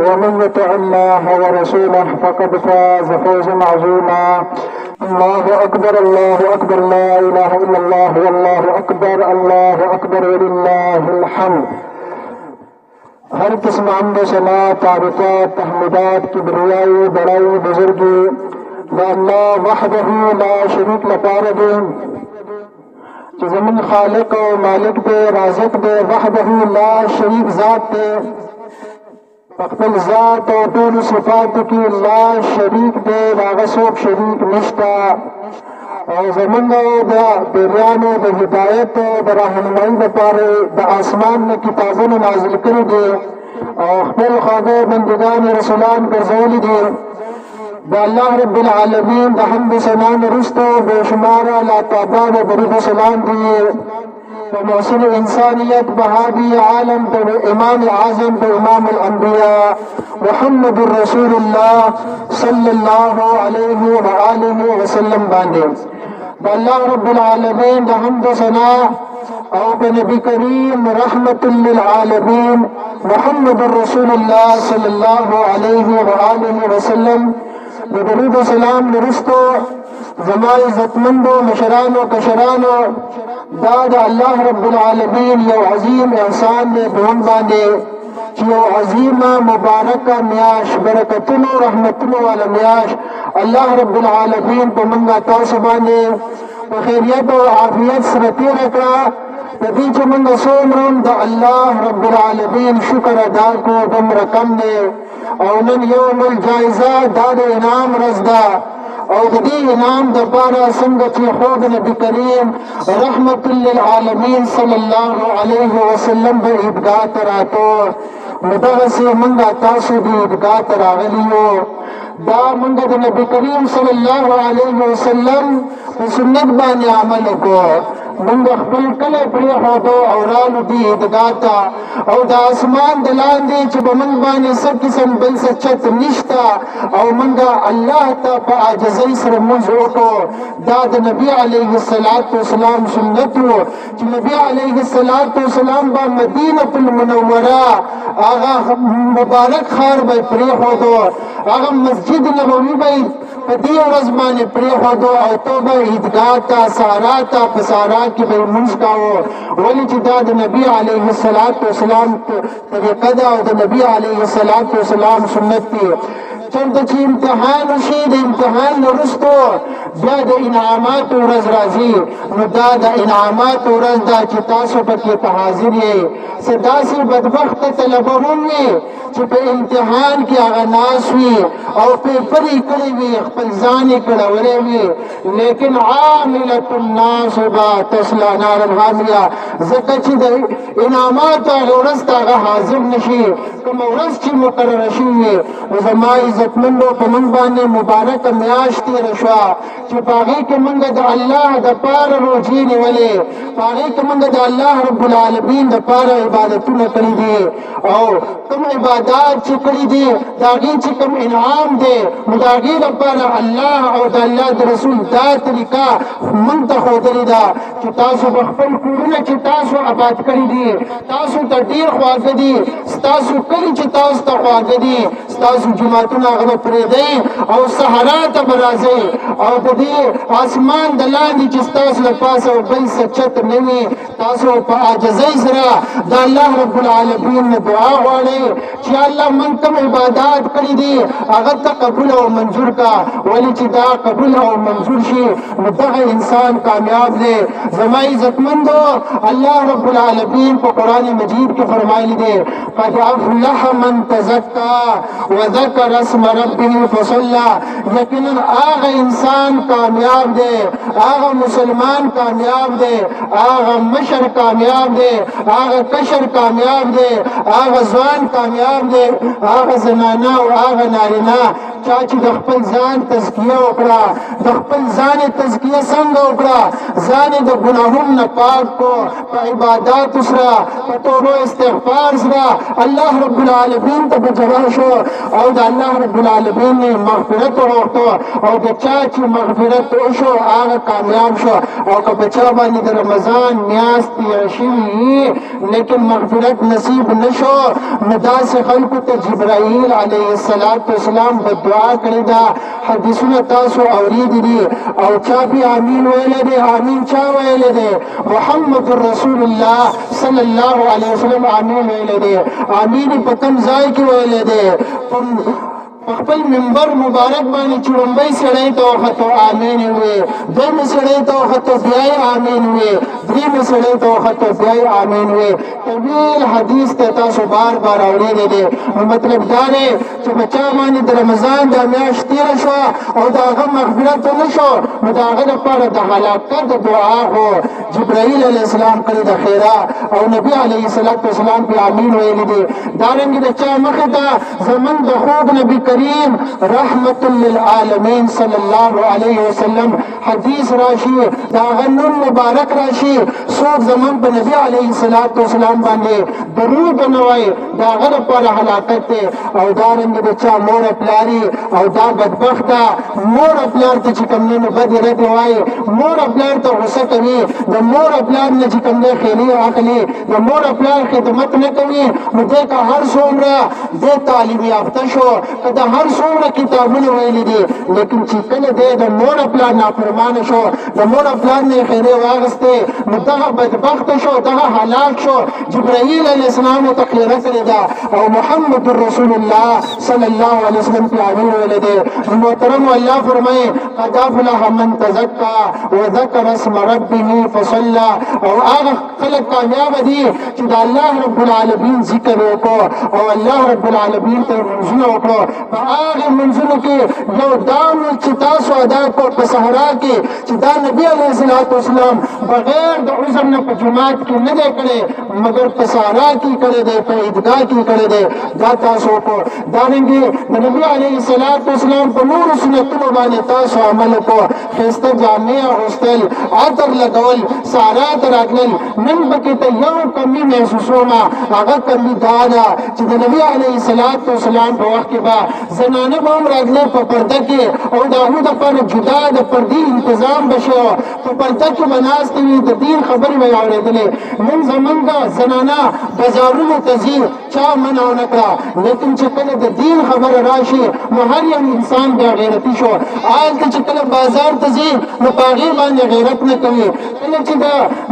ومن يطع الله ورسوله فقد فاز فوزا عظيما. الله أكبر الله أكبر، لا إله إلا الله والله أكبر، الله أكبر ولله الحمد. ہر قسم حمد و ثنا تعریفات تحمیدات کبریائی بڑائی بزرگی لا اللہ وحدہ لا شریک لپاره دی چې زمون خالق و مالک دی رازق دی وحدہ لا شریک ذات دی خپل ذات او ټول صفات کې لا شریک دی هغه څوک شریک نشته او زمونږ د پیریانو د هدایت د راهنمایۍ لپاره د اسمان نه کتابونه نازل کړي دي او خپل خواږه بندګان رسولان ګرځولي دي د الله رب العالمین د حمد ثنا وروسته بېشماره لاتعداده درود و سلام دي په محسن انسانیت بهادي عالم د امام اعظم د امام الانبیاء محمد رسول الله صلی الله علیه و آله وسلم باندې د الله رب العالمین د حمد ثنا او د نبی کریم رحمت للعالمین محمد رسول الله صلی الله علیه و آله وسلم د درود و سلام وروسته زما عزتمندو مشرانو کشرانو دا د الله رب العالمین یو عظیم احسان دی په موږ باندې چې یو عظیمه مبارکه میاشت برکتونو رحمتونو والا میاشت الله رب العالمین په موږ تاسو باندې په خیریت او عافیت سره تېره کړه د دې چې موږ څومره د الله رب العالمین شکر ادا کړو دومره کم دی او نن یوم الجایزه دا د انعام ورځ ده او د دې انعام دپاره څنګه چې خو د نبي کریم رحمت للعالمین صلی الله علیه وسلم به عیدګاه ته راته نو دغسې موږ تاسو د عیدګاه ته راغلي یو دا موږ د نبي کریم صلی الله علیه وسلم په سنت باندې عمل وکړو موږ خپل کلی پرېښودو او رالو دې عیدګاه ته او د اسمان د لاندې چې په موږ باندې څه قسم بل څه چت نشته او موږ الله ته په عاجزۍ سره لمونځ وکړو دا د نبي علیه الصلاة والسلام سنت و چې نبي علیه الصلاة والسلام به مدینة المنوره هغه مبارک ښار به یې پرېښودو هغه مسجد نبوي به یې په دې ورځ باندې پرېښودو او تو به عیدګاه ته سهارا ته په سهارا کې به یې لمونځ کاوه ولې چې دا د نبي علیه الصلاة والسلام طریقه ده او د نبي علیه الصلاة والسلام سنت دی چېرته چې امتحان وشي د امتحان نه وروستو بیا د انعاماتو ورځ راځي نو دا د انعاماتو ورځ ده چې تاسو پکې په حاضر یې څه داسې بدبخته طلبه هم وي چې په امتحان کې هغه ناست وي او پیپر یې کړی وي خپل ځان یې کړولی وي لیکن عاملة ناصبه تصلی نارا حامیه ځکه چې د انعاماتو هغه ورځ ته هغه حاضر نه شي کومه ورځ چې مقرره شوې وي نو زما عزتمندو په موږ باندې مبارکه میاشت تېره شوه چې په هغې کې موږ د الله دپاره روژې نیولې په هغې کې موږ د الله رب العالمین دپاره عبادتونه کړي دي او کوم عبادات چې کړي دي د هغې چې کوم انعام دی نو د هغې لپاره الله او د الله د رسول دا طریقه موږ ته ښودلې ده چې تاسو به خپل کورونه چې تاسو آباد کړي دي تاسو ته ډېر خواږه دي ستاسو کلي چې تاسو ته خواږه دي ستاسو جوماتونه هغه به پرېږدئ او صحرا ته به راځئ او د دې اسمان د لاندې چې ستاسو له پاسه بل څه چت نه وي تاسو په عاجزۍ سره د الله رب العالمین نه دعا غواړئ چې الله من کوم عبادات کړي دي هغه ته قبول او منظور کا ولې چې دا قبول او منظور شي نو دغه انسان کامیاب دی زما عزتمندو الله رب العالمین په قرآن مجید کې فرمایلی دی قد افلح من تزکا وذکر اسم ربه فصلی یقینا هغه انسان کامیاب دی هغه مسلمان کامیاب دی هغه مشر کامیاب دی هغه کشر کامیاب دی هغه ځوان کامیاب دی هغه زنانه او هغه نارینه چا چې د خپل ځان تزکیه وکړه د خپل ځان تزکیه څنګه وکړه ځان د ګناهونو نه پاک کو په عباداتو سره په توبه استغفار سره الله رب العالمین ته به جوړ شو او د الله رب العالمین مغفرت وغوښتو او د چا چې مغفرت وشو هغه کامیاب شو او که په چا باندې د رمضان میاشت تېره شوي لیکن مغفرت نصیب نشو نو داسې خلکو ته جبرائیل علیه السلام بدعا کړې ده. حدیثونه تاسو اورېدي دي او چا بیا امین ویلی دی. امین چا ویلی دی؟ محمد رسول الله صلی الله علیه وسلم امین ویلی دی. امین په کوم ځای کې ویلی دی؟ خپل منبر مبارک باندې چې لومبۍ سړی ته وختو امین یې وویې، دویمې سړی ته وختو بیا یې امین وویې، درېیمې سړی ته وختو بیا یې امین وویې. طویل حدیث ته تاسو بار بار اورېدی دی. نو مطلب دا دی چې په چا باندې د رمضان دا میاشت تېره شوه او د هغه مغفرت ونه شو نو د هغه لپاره د هلاکت دعا خو جبرائیل علیه السلام کړې ده خیره او نبي علیه السلام پې امین ویلي دي. دارنګې د چا مخې ته زمونږ د خوږ نبي کریم رحمت للعالمین صلی الله علیه وسلم حدیث راشي دا هغه نوم مبارک راشي څوک زمونږ په نبي علیه السلام باندې درود ونه وایي د هغه لپاره هلاکت دی. او دارنګې د چا موره پلاري او دا بدبخته موره پلار ته چې کوم دی نو بدې ردې وایي، موره پلار ته غوسه کوي، د موره پلار نه چې کوم دی خیلي اخلي، د موره پلار خدمت نه کوي نو دی که هر څومره دی تعلیم یافته شو که د هر څومره کتابونه ویلي دي لیکن چې کله دی د موره پلار نافرمانه شو د موره پلار نه یې خیرې واخیستې نو دغه بدبخته شو دغه هلاک شو. جبرائیل علیه السلام ته خیره کړې ده او محمد رسول الله صلی الله علیه وسلم پې امین ویلی دی. محترم الله فرمایي قد افلح من تزکا وذکر اسم ربه فصلی. او هغه خلک کامیابه دي چې د الله رب العالمین ذکر وکړو او الله رب العالمین ته منځونه وکړو. په هغې منځونو کې یو دا لمونځ چې تاسو ادا کړو په صحرا کې چې دا نبي علیه السلام بغیر د عذر نه په جومات کې نه دی کړی مګر په صحرا کې کړی دی، په عیدګاه کې کړی دی. دا تاسو وکړو. دارنګې د نبي علیه السلام په نورو سنتونو باندې تاسو عمل وکړو. ښایسته جامې اغوستل، عطر لګول، صحرا ته راتلل. نن پکې ته یو کمي محسوسوم هغه کمي دا ده چې د نبي علیه السلام په وخت کې به زنانه به هم راتلې په پرده کې او د هغو دپاره جدا د پردې انتظام به شو. په پرده کې به ناستې وي د دین خبرې به یې اورېدلې. نن زمونږ زنانه بازارونو ته ځي چا منع ونه کړه لیکن چې کله د دین خبره راشي نو هر یو انسان بیا غیرتي شو. هلته چې کله بازار ته ځي نو په هغې باندې غیرت نه کوي. کله چې د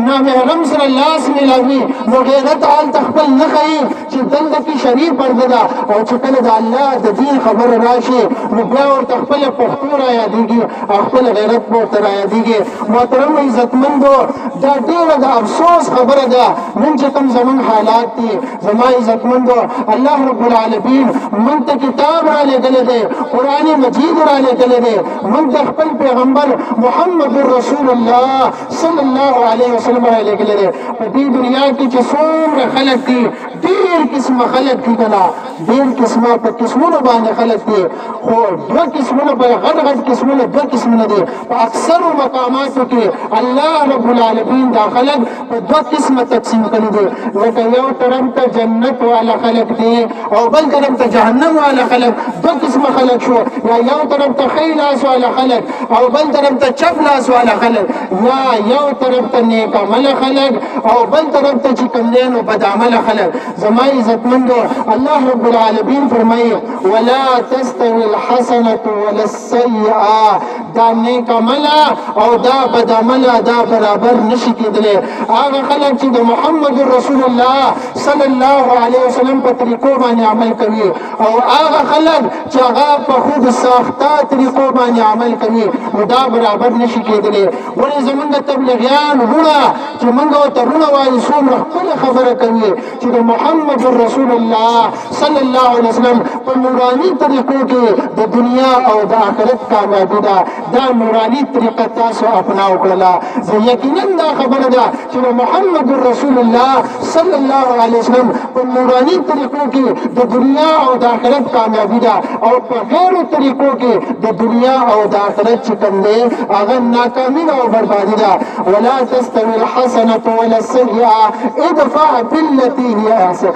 نامحرم سره لاس میلاوي نو غیرت هلته خپل نه ښیي چې دلته کې شرعي پرده ده. او چې کله د الله د دین خبره راشي نو بیا ورته خپله پښتو را یادېږي او خپل غیرت به ورته را یادېږي. محترمو عزتمندو دا ډېره د افسوس خبره ده نن چې کوم زمونږ حالات دي. زما عزتمندو الله رب العالمین موږ ته کتاب را لېږلی دی، قرآن مجید را لېږلی دی. موږ د خپل پیغمبر محمد رسول الله صلی الله علیه وسلم را لېږلی دی. په دې دنیا کې چې څومره خلک دي ډېر قسمه خلک دي که نه ډېر قسمه په قسمونو باندې خلک دي خو دوه قسمونه په غټ غټ قسمونه دوه قسمونه دي. په اکثرو مقاماتو کې الله رب العالمین دا خلک په دوه قسمه تقسیم کړي دي. لکه یو طرف ته جنت والا خلک دي او بل طرف ته جهنم والا خلک. دوه قسمه خلک شو. یا یو طرف ته ښی لاس والا خلک او بل طرف ته چپ لاس والا خلک. یا یو طرف ته نیک عمله خلک او بل طرف ته چې کوم دی نو بد عمله خلک. زما عزتمندو الله رب العالمین فرمایي ولا تستوي الحسنة ولا السیئه. دا نیک عمله او دا بد عمله دا برابر نشي کېدلی. هغه خلک چې د محمد رسول الله صلی الله علیه وسلم په طریقو باندې عمل کوي او هغه خلک چې هغه په خود ساخته طریقو باندې عمل کوي نو دا برابر نشي کېدلی. ولې زمونږ تبلیغیان وروڼه چې موږ ورته وروڼه وایو څومره ښکلې خبره کوي چې د محمد رسول الله صلی الله علیه وسلم په نوراني طریقو کې د دنیا او د آخرت کامیابي ده. دا نوراني طریقه تاسو اپناو کړله. زه یقینا دا خبره ده چې د محمد رسول الله صلی الله علیه وسلم په نوراني طریقو کې د دنیا او د آخرت کامیابي ده او په غیرو طریقو کې د دنیا او د آخرت چې کوم دی هغه ناکامي او بربادي ده. ولا تستوي الحسنة ولا السیئه ادفع بالتي هي احسن.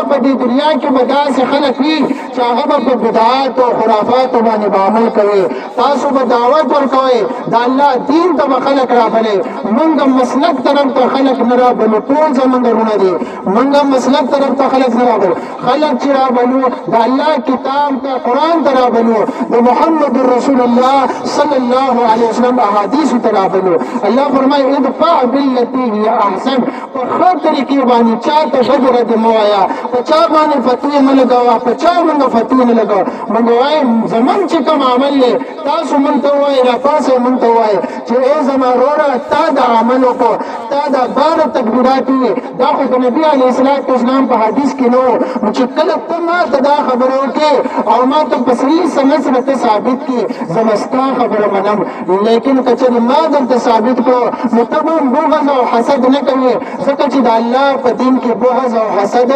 په دې دنیا کې به داسې خلک وي چې هغه په بدعات او خرافات باندې عمل کوي تاسو به دعوت ورکوي د الله دین ته خلک رابلې موږ مسلک طرف ته خلک نه رابلو ټول زمونږ ورونه دي موږ مسلک طرف ته خلک نه رابلو خلک چې رابلو د الله کتاب ته قرآن ته رابلو د محمد رسول الله صلی الله علیه وسلم احادیث ته رابلو الله فرمایي ادفع بالتي هي احسن په ښه طریقې باندې چاته بد رد مه وایه په چا باندې فتوی مه لګوه په چا موږ فتوی نه لګوه موږ وایو زموږ چې کوم عمل دی تاسو موږ ته ووایئ راپاڅئ موږ ته ووایئ چې ای زما وروره تا دا عمل وکړو تا دا باره تکبیرات وي دا خو د نبي علیه السلام په حدیث کې نه و نو چې کله ته ما ته دا خبره وکړې او ما ته په صحیح سند سره ته ثابت کړې زه به ستا خبره منم لیکن که چېرې ما درته ثابت کړو نو ته به بغض او حسد نه کوې ځکه چې د الله په دین کې بغض او حسد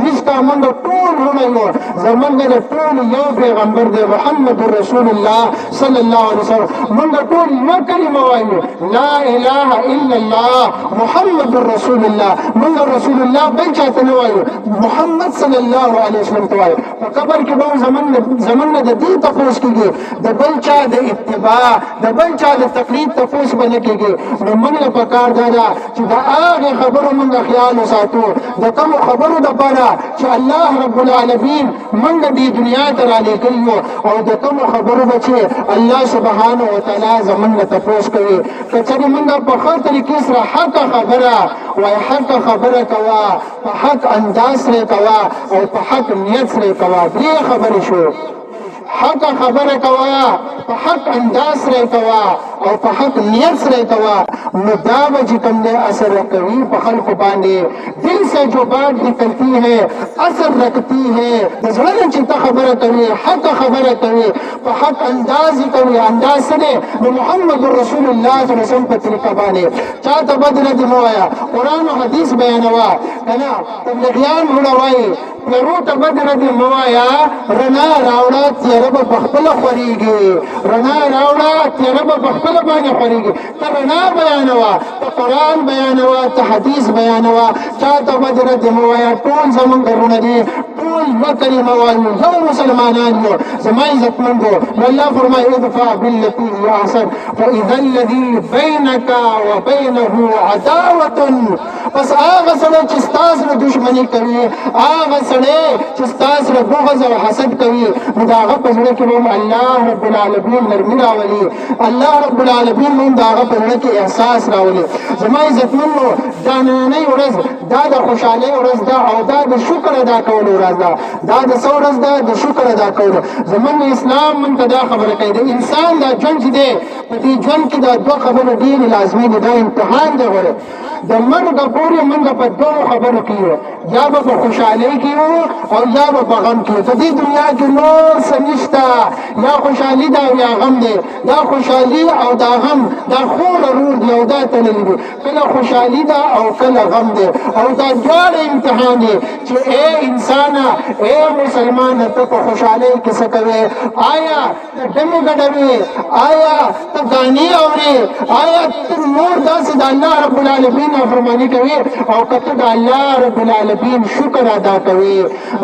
نشته موږ ټول وروڼه یو زموږ د ټول یو پیغمبر دی محمد رسول الله صلی الله علیه وسلم موږ ټول یوه کلمه وایو لا اله الا الله محمد رسول الله موږ رسول الله بل چاته نه وایو محمد صلی الله علیه وسلم ته وایو په قبر کې به زموږ نه د دې تپوس کېږي د بل چا د اتباع د بل چا د تقلید تپوس به نه کېږي نو موږ له پکار دا ده چې د هغې خبرو موږ خیال وساتو د کومو خبرو دپاره چې الله رب العالمین موږ دې دنیا ته رالېږلي یو او د کومو خبرو به چې الله سبحانه وتعالی زموږ نه تپوس کوي که چېرې موږ په ښه طریقې سره حقه خبره وایي حقه خبره کوه په حق انداز سره کوه او په حق نیت سره کوه درې خبرې شو حق خبره کوه په حق انداز سره کوه او په حق نیت سره کوه نو دا به چې کوم دی اثر کوي په خلکو باندې دل سے جو بات نکلتی ہے اثر رکھتی ہے د زړه نه چې ته خبره کوي حق خبره کوي په حق انداز کوي انداز سره د محمد رسول الله صلی الله علیه وسلم په طریقه باندې چاته بد نه دی مو وایا قرآن او حدیث بیانوا کنه تبلیغیان وړوي پلرو ته بد نه دی مو وایا رڼا راوړه تیاره به په خپله خورېږي رڼا راوړه تیاره به په خپله باندې خورېږي ته رڼا بیانوه ته قرآن بیانوه ته حدیث بیانوه چاته بد نه دی مو وایا ټول زموږ ورونه دي ټول یوه کلمه وایو یو مسلمانان یو زما عزتمندو نو الله فرمایي ادفع بالتي هي احسن فاذا الذي بينك وبينه عداوه پس هغه سړی چې ستا سره دښمني کوي هغه سړی چې ستا سره بغض او حسد کوي نو د هغه په زړه کې به الله رب العالمین نرمي راولي الله رب العالمین هم د هغه په زړه کې احساس راولي زما عزتمندو دا نننۍ ورځ دا د خوشحالۍ ورځ ده او دا د شکر ادا کولو ورځ ده دا د څه ورځ ده د شکر ادا کولو زموږ اسلام موږ ته دا خبره کوي د انسان دا ژوند چې دی په دې ژوند کې دا دوه خبرې ډېرې لازمي دي دا امتحان دی غوره د مرګ پورې موږ په دوه خبرو کې یو یا به په خوشحالۍ کې یو او یا به په غم کې په دې دنیا کې نور څه نشته یا خوشحالي ده او یا غم دی دا خوشحالي او دا غم دا خور ورور دی او دا تللی دی کله خوشحالي ده او کله غم دی او دا دواړه امتحان دی چې ای انسانه ای مسلمانه ته په خوشحالۍ کې څه کوې آیا ته ډمې ګډوې آیا ته ګانې اورې آیا ته نور داسې د الله رب العالمین نافرمانی کوي او کته د الله رب العالمین شکر ادا کوي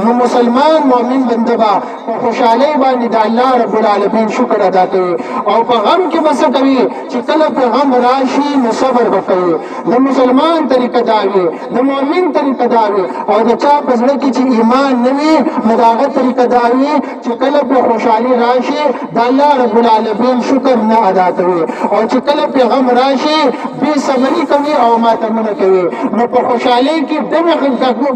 نو مسلمان مؤمن بنده با په خوشحالۍ باندې د الله رب العالمین شکر ادا کوي او په غم کې بس کوي چې کله په غم راشي نو صبر وکوي د مسلمان طریقه دا وي د مؤمن طریقه دا وي او د چا په زړه کې چې ایمان نه وي نو د هغه طریقه دا وي چې کله په خوشحالي راشي د الله رب العالمین شکر نه ادا کوي او چې کله په غم راشي بې صبري کوي او ماتمونه کوي نو په خوشحالۍ کې دمې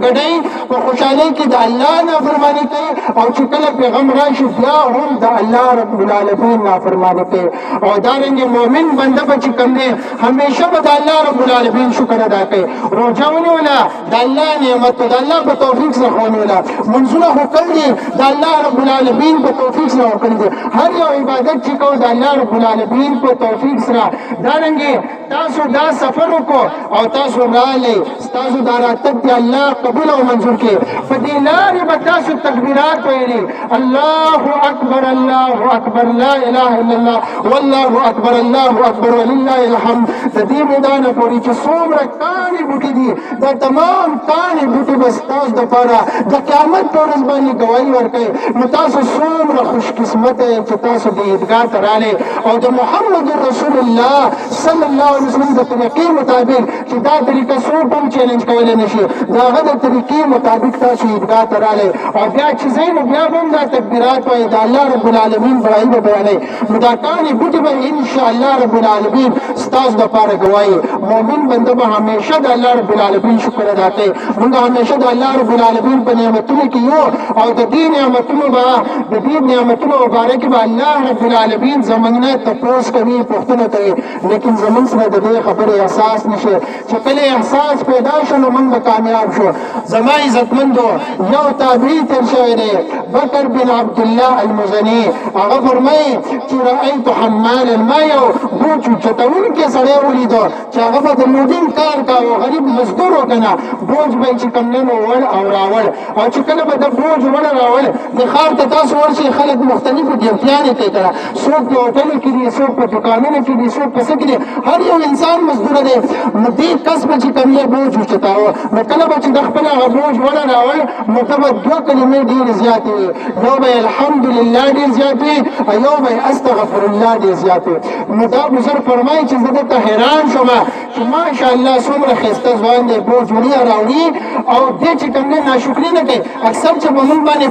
ګډوي په خوشحالۍ کې د الله نافرماني کوي او چې کله په غم راشي بیا هم د الله رب العالمین نافرماني کوي او دارنګه مؤمن بنده به چې کوم دی همیشه به د الله رب العالمین شکر ادا کوي روژه ونیوله د الله نعمت د الله په توفیق سره ونیوله منځونه خو کړي دي د الله رب العالمین په توفیق سره وکړي دي هر یو عبادت چې کوو د الله رب العالمین په توفیق سره دارنګه تاسو دا سفر وکړو او تاسو راغلئ ستاسو دا راتګ دی الله قبول او منظور کړي په دې لارې به تاسو تکبیرات ویلي الله اکبر الله اکبر لا اله الا الله والله اکبر الله اکبر ولله الحمد د دې میدانه پورې چې څومره کاڼي بوټي دي دا تمام کاڼي بوټي به ستاسو دپاره د قیامت په ورځ باندې ګواهي ورکوي نو تاسو څومره خوشقسمته یئ چې تاسو د عیدګاه ته راغلئ او د محمد رسول الله صلی الله علیه وسلم د طریقې مطابق چې دا طریقه څوک هم چیلنج کولی نه شي د هغه د طریقې مطابق تاسو عیدګاه ته راغلئ او بیا چې ځئ نو بیا به هم دا تکبیرات وایي د الله رب العالمین بړایي به بیانوي نو دا کاڼي بوټي به انشاءالله رب العالمین ستاسو دپاره ګواهي مؤمن بنده به همیشه د الله رب العالمین شکر ادا کوي موږ همیشه د الله رب العالمین په نعمتونو کې یو او د دې نعمتونو مبارکې به الله رب العالمین زموږ نه تپوس کوي پوښتنه کوي لیکن زموږ سره د دې خبرې احساس نشي چې کله احساس پیدا شو نو موږ به کامیاب شو زما عزتمندو یو تابعي تېر شوی دی بکر بن عبدالله المزني هغه فرمایي چې رأیت حمالا ما یو بوج چتونکی سړی ولیدو چې هغه به د لوډینګ کار کاوه غریب مزدور و که نه بوج به یې چې کوم دی نو وړ او راوړ او چې کله به د بوج وړ راوړ د ښار ته تاسو ورشئ خلک مختلفې ډیوټیانې کوي که نه څوک په هوټلو کې دي څوک په دوکانونو کې دي څوک په څه کې دي هر یو انسان مزدوره دی نو دې کس به چې کوم دی بوج وچتاوه نو کله به چې د خپل هغه بوج وړ راوړ نو ته به دوه کلمې ډېرې زیاتې وي یو به یې الحمدلله ډېر زیات وي او یو به یې استغفر الله ډېر زیات وي نو دا بزرګ فرمایي چې زه دلته حیران شوم چې ماشاءالله څومره ښایسته ځوان دی بوج وړي راوړي او دې چې کوم دی ناشکري نه کوي اکثر چې به مونږ باندې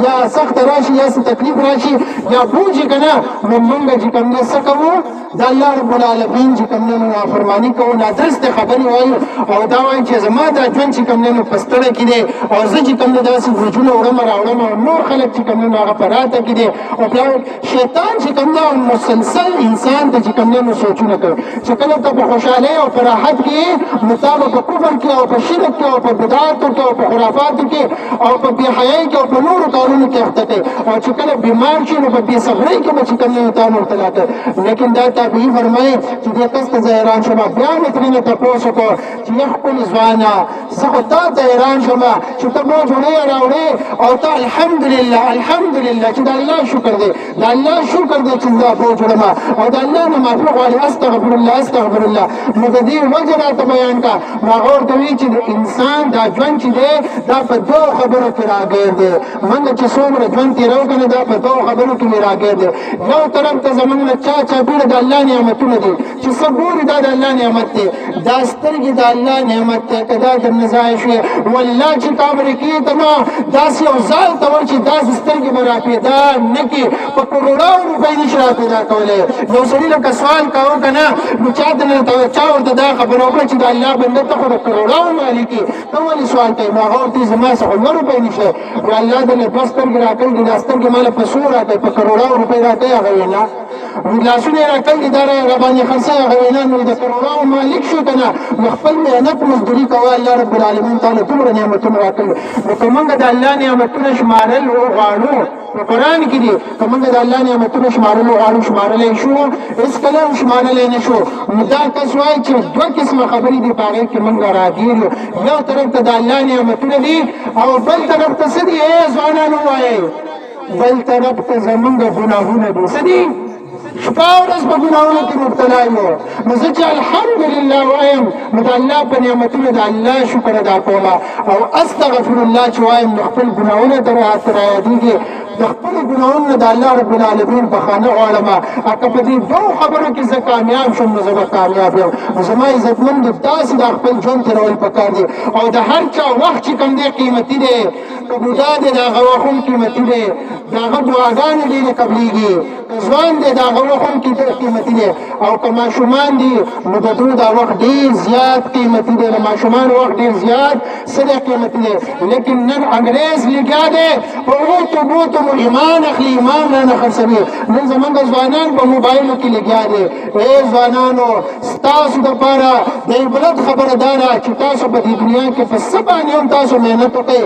یا سخته راشي یا څه تکلیف راشي یا بوج یې که نه نو مونږ چې کوم دی څه کوو د الله رب العالمین چې کوم دی نو نافرماني کوو نادرستې خبرې وایو او دا وایي چې زما دا ژوند چې کوم دی نو په ستړی کې دی او زه چې کوم دی داسې بوجونه وړم راوړم او نور خلک چې کوم دی نو هغه په راته کې دی او بیا شیطان چې کوم دی مسلسل انسان ته چې کوم دی نو سوچونه کوي چې کله ته په خوشحالۍ او په راحت کې نو تا به په کفر کې او په شرک کې او په بدعاتو کې او په خرافاتو کې او په بېحیایۍ کې او په نورو کارونو کې اخته کوي او چې کله بیمار شي نو په بېصبرۍ کې به چې کوم دی نو تا مبتلا کوي لیکن دا تابعي فرمایي چې دې کس ته زه حیران شوم بیا مې ترېنه تپوس وکړو چې یا ښکلې ځوانه زه خو تا ته حیران شوم چې ته بوج وړې راوړې او ته الحمدلله چې د الله شکر دی د الله شکر دی چې زه بوج وړم او د الله نه معافي غواړي استغفر الله نو د دې وجه راته بیان کا نو هغه ورته وایي چې د انسان دا ژوند چې دی دا په دوو خبرو کې راګیر دی موږ چې څومره ژوند تېروو که نه دا په دوو خبرو کې مې راګیر دی یو طرف ته زموږ نه چاپېره د الله نعمتونه دي چې څه ګوري دا د الله نعمت دی دا سترګې د الله نعمت دی که دا درنه ضایع شوې والله چې تا امریکې ته نه داسې یو ځای ته ورشي داسې سترګې به راپیدا نه کړي په کروڑاو روپۍ نشي راپیدا کولی یو سړي لکه سوال کوو که نه نو چا ورته دا خبره وکړه چې د الله بنده ته خو د کروڑاو مالک یې ته ولې سوال کوې نو هغه ورته زما څخه 2 روپۍ نشته نو الله دله 2 سترګې راکړي دي دا سترګې ماله په څو راکوي په کروڑاو روپۍ راکوي هغه ویې نه لاسونه یې راکړي دا راباندې خرڅوي هغه ویې نه نو د کروڑاو مالک شو که نه نو خپل محنت مزدوري کوه الله رب العالمین تعالی دومره نعمتونه راکړي نو که موږ د الله نعمتونه شمارل وغواړو په قرآن کې دي که موږ د الله نعمتونه شمارل وغواړو شمارلی شو هېڅکله هم شمارلی نه شو نو دا کس وایي چې 2 قسمه خبرې دي په هغې کې موږ راګیر یو یو طرف ته د الله نعمتونه دي او بل طرف ته څه دي ځوانانو ووایئ بل طرف ته زمونږ ګناهونه دي څه دي شپه ورځ په ګناهونو کې مبتلا یو نو زه چې الحمدلله وایم نو د الله په نعمتونو د الله شکر ادا کوم او استغفر الله چې وایم نو خپل ګناهونه راته رایادېږي د خپلو ګناهونو د الله رب العالمین بخښنه غواړم که په دې 2 خبرو کې زه کامیاب شم نو زه به کامیاب یم نو زما عزتمندو داسې د خپل ژوند تېرول پکار دي او د هر چا وخت چې کوم دی قیمتي دی که بوډا دی د هغه وخت هم قیمتي دی د هغه دعاګانې ډېرې قبلېږي که ځوان دی د هغه وخت هم قیمتي دی او که ماشومان دي نو د دوی دا وخت ډېر زیات قیمتي دی د ماشومانو وخت ډېر زیات څه دی قیمتي دی لیکن نن انګریز لګیا دی په بوتو مو ایمان اخلي ایمان رانه خرڅوي نن زمونږ ځوانان په موبایلو کې لګیا دي ځوانانو ستاسو دپاره د عبرت خبره دا ده چې تاسو په دې دنیا کې په څه باندې هم تاسو محنت وکړئ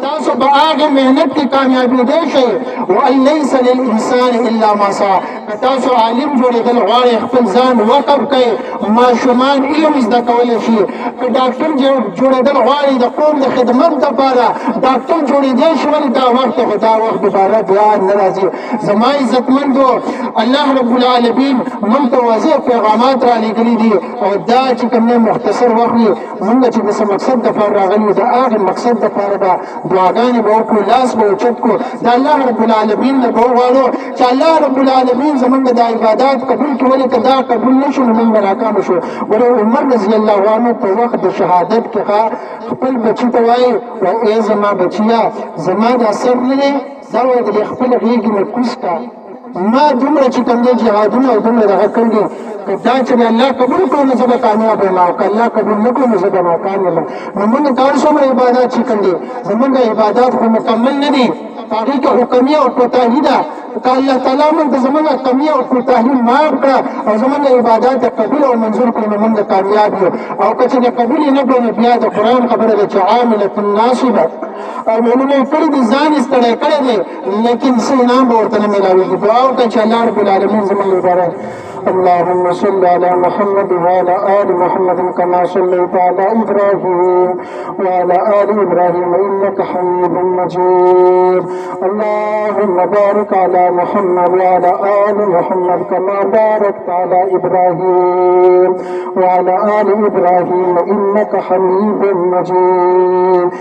تاسو په هغې محنت کې کامیابېدی شئ وان لیس للانسان الا ما سعى که تاسو عالم جوړېدل غواړئ خپل ځان وقف کړئ ماشومان علم زده کولی شي که ډاکټر جوړېدل غواړئ د قوم د خدمت دپاره ډاکټر جوړېدی شول دا وخت خو دا وخت دوباره بیا نه راځي زما عزتمندو الله رب العالمین موږ ته واضح پیغامات رالیږلي دي او دا چې کوم دی مختصر وخت وي موږ چې د څه مقصد دپاره راغلي یو د هغې مقصد دپاره به دعاګانې به وکړو لاس به اوچت کړو د الله رب العالمین نه به وغواړو چې الله رب العالمین زموږ د عبادات قبول کړي ولې که دا قبول نه شو نو موږ به ناکامه شو ولې عمر رضی الله عنه په وخت د شهادت کې خپل بچي ته وایي ای زما بچیه زما دا سر نه دی دا وایي د خپل غېږې نه کوز کا ما دومره چې کوم دی جهادونه او دومره دغه کړي دي که دا چې الله قبول کړو نو زه به کامیاب یم او که الله قبول نه کړو نو زه به ناکام یم نو موږ ته هر څومره عبادات چې کوم دي زموږ عبادات خو مکمل نه دي هغې کې خو کمي او کوتاهي ده که الله تعالی موږ ته زموږ کمي او کوتاهي معاف کړه او زموږ عبادات قبول او منظور کړو نو موږ کامیاب یو او که چې قبول یې نه کړو نو بیا د قرآن خبره ده چې عاملة ناصبه او مونږ یې کړي دي ځان یې ستړی کړی دی لیکن څه انعام به ورته نه میلاوېږي دعا وکړه چې الله رب العالمین زموږ لپاره اللهم صل على محمد وعلى آل محمد كما صليت على إبراهيم وعلى آل إبراهيم إنك حميد مجيد اللهم بارك على محمد وعلى آل محمد كما باركت على إبراهيم وعلى آل إبراهيم إنك حميد مجيد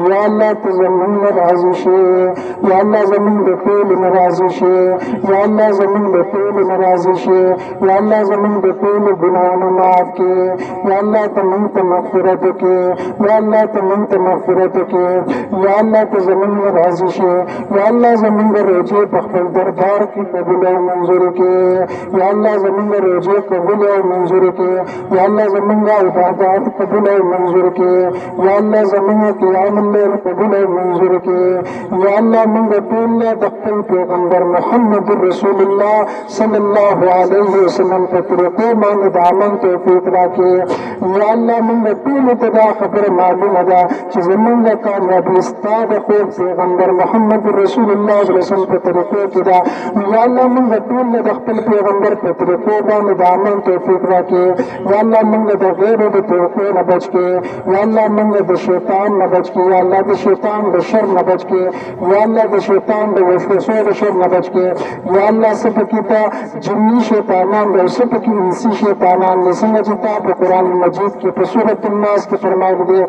يا الله تزمن راضي شي يا الله زمن بطول راضي شي يا الله زمن بطول راضي شي یا اللہ زمین دے ټول گناہوں معاف کی یا اللہ تمن ته مغفرت کی یا اللہ تمن ته مغفرت کی یا اللہ ته زمین میں راضی شي یا اللہ زمین دے روزے په خپل دربار کی قبول او منظور کی یا اللہ زمین دے روزے قبول او منظور کی یا اللہ زمین دے عبادات قبول او منظور کی یا اللہ زمین دے قیام الليل قبول او منظور کی یا اللہ من دے ټول د خپل پیغمبر محمد رسول الله صلی الله علیه وسلم په طریقو باندې د عمل توفیق راکړي یا الله موږ ټول ته دا خبره معلومه ده چې زموږ کامیابي ستا د خپل پیغمبر محمد رسول الله صلی الله علیه وسلم په طریقو کې ده یا الله موږ ټول د خپل پیغمبر په طریقو باندې د عمل توفیق راکړي یا الله موږ د غیر د طریقو نه بچ کړي یا الله موږ د شیطان نه بچ کړي یا الله د شیطان د شر نه بچ کړي یا الله د شیطان د وسوسو د شر نه بچ کړي یا الله سپکی ته جنی شیطانان د سپکی انسی شیطانان څنګه چې تا په قرآن مجید کې په سورۃ الناس کې فرمایلی دی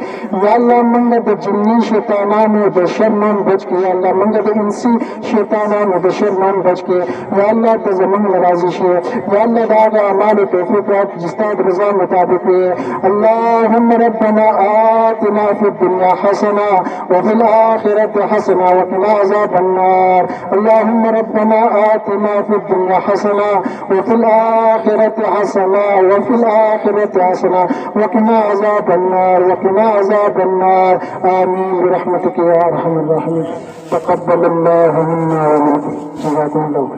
یا الله موږ د جنی شیطانانو د شر نه بچ کړي یا الله موږ د انسی شیطانانو د شر نه بچ کړي یا الله ته زموږ راضي شي یا الله دا هغه اعمال توفیق راکړي چې ستا د رضا مطابق وي اللهم ربنا آتنا فی الدنیا حسنه وفي الآخرة حسنه وقنا عذاب النار اللهم ربنا آتنا في الدنيا حسنه وفي الآخرة حسنه وفي الآخرة حسنه وقنا عذاب النار وقنا عذاب النار آمين برحمتك يا أرحم الراحمين تقبل الله منا ومنكم جزاكم الله